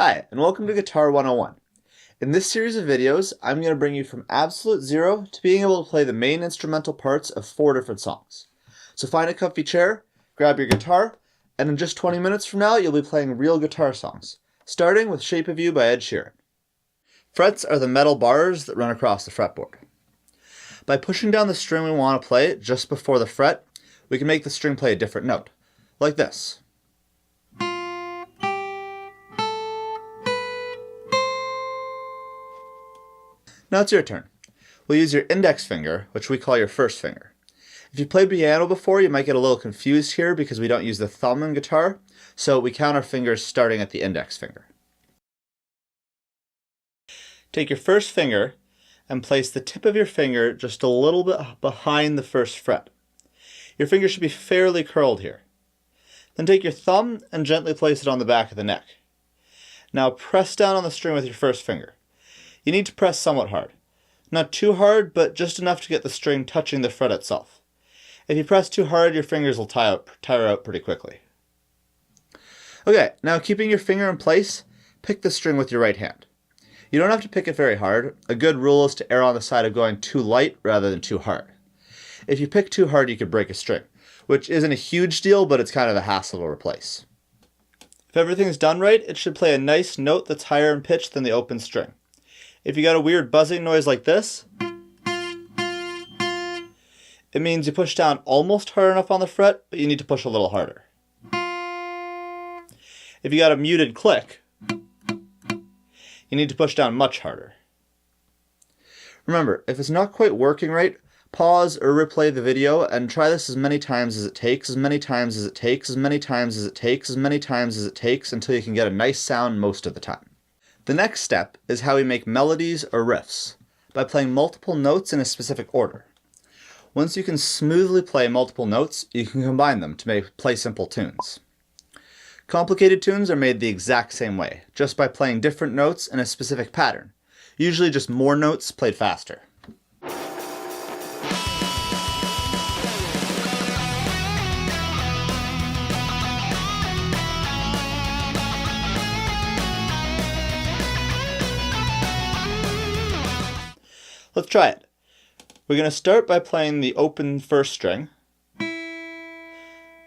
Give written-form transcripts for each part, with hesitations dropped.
Hi, and welcome to Guitar 101. In this series of videos, I'm going to bring you from absolute zero to being able to play the main instrumental parts of 4 different songs. So find a comfy chair, grab your guitar, and in just 20 minutes from now, you'll be playing real guitar songs, starting with Shape of You by Ed Sheeran. Frets are the metal bars that run across the fretboard. By pushing down the string we want to play just before the fret, we can make the string play a different note, like this. Now it's your turn. We'll use your index finger, which we call your first finger. If you played piano before, you might get a little confused here because we don't use the thumb in guitar, so we count our fingers starting at the index finger. Take your first finger and place the tip of your finger just a little bit behind the first fret. Your finger should be fairly curled here. Then take your thumb and gently place it on the back of the neck. Now press down on the string with your first finger. You need to press somewhat hard. Not too hard, but just enough to get the string touching the fret itself. If you press too hard, your fingers will tire out pretty quickly. Okay, now keeping your finger in place, pick the string with your right hand. You don't have to pick it very hard. A good rule is to err on the side of going too light rather than too hard. If you pick too hard, you could break a string, which isn't a huge deal, but it's kind of a hassle to replace. If everything's done right, it should play a nice note that's higher in pitch than the open string. If you got a weird buzzing noise like this, it means you push down almost hard enough on the fret, but you need to push a little harder. If you got a muted click, you need to push down much harder. Remember, if it's not quite working right, pause or replay the video and try this as many times as it takes, as many times as it takes, as many times as it takes, as many times as it takes, until you can get a nice sound most of the time. The next step is how we make melodies or riffs, by playing multiple notes in a specific order. Once you can smoothly play multiple notes, you can combine them to play simple tunes. Complicated tunes are made the exact same way, just by playing different notes in a specific pattern, usually just more notes played faster. Let's try it. We're going to start by playing the open first string,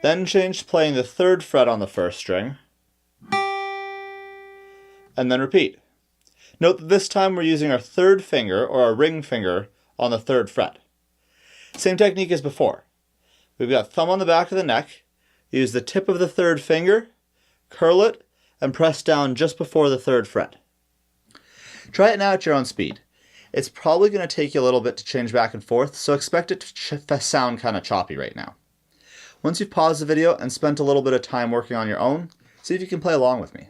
then change to playing the third fret on the first string, and then repeat. Note that this time we're using our third finger, or our ring finger, on the third fret. Same technique as before. We've got thumb on the back of the neck, use the tip of the third finger, curl it, and press down just before the third fret. Try it now at your own speed. It's probably going to take you a little bit to change back and forth, so expect it to sound kind of choppy right now. Once you've paused the video and spent a little bit of time working on your own, see if you can play along with me.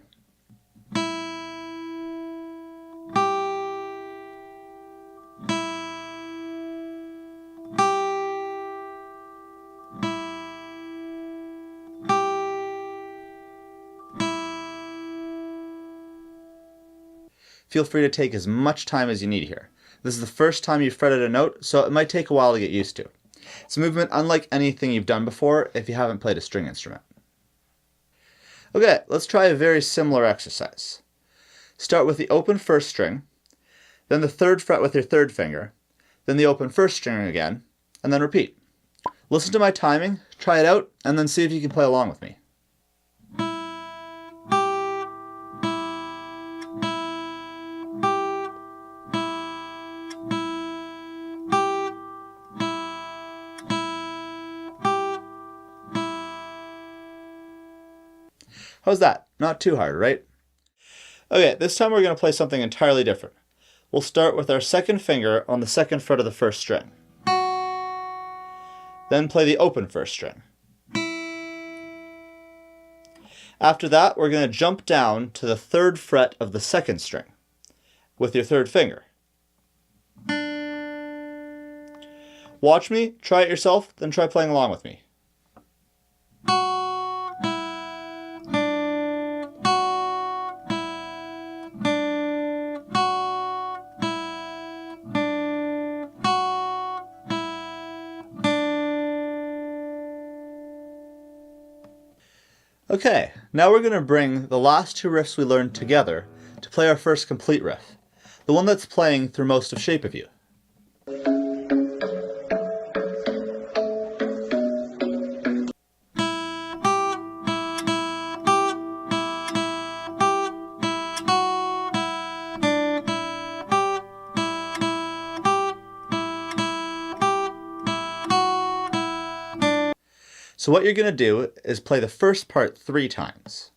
Feel free to take as much time as you need here. This is the first time you've fretted a note, so it might take a while to get used to. It's a movement unlike anything you've done before if you haven't played a string instrument. Okay, let's try a very similar exercise. Start with the open first string, then the third fret with your third finger, then the open first string again, and then repeat. Listen to my timing, try it out, and then see if you can play along with me. How's that? Not too hard, right? Okay, this time we're going to play something entirely different. We'll start with our second finger on the second fret of the first string. Then play the open first string. After that, we're going to jump down to the third fret of the second string with your third finger. Watch me, try it yourself, then try playing along with me. Okay, now we're going to bring the last two riffs we learned together to play our first complete riff, the one that's playing through most of Shape of You. So what you're going to do is play the first part 3 times.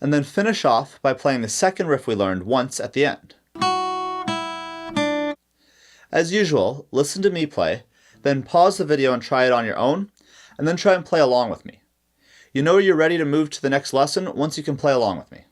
And then finish off by playing the second riff we learned once at the end. As usual, listen to me play, then pause the video and try it on your own, and then try and play along with me. You know you're ready to move to the next lesson once you can play along with me.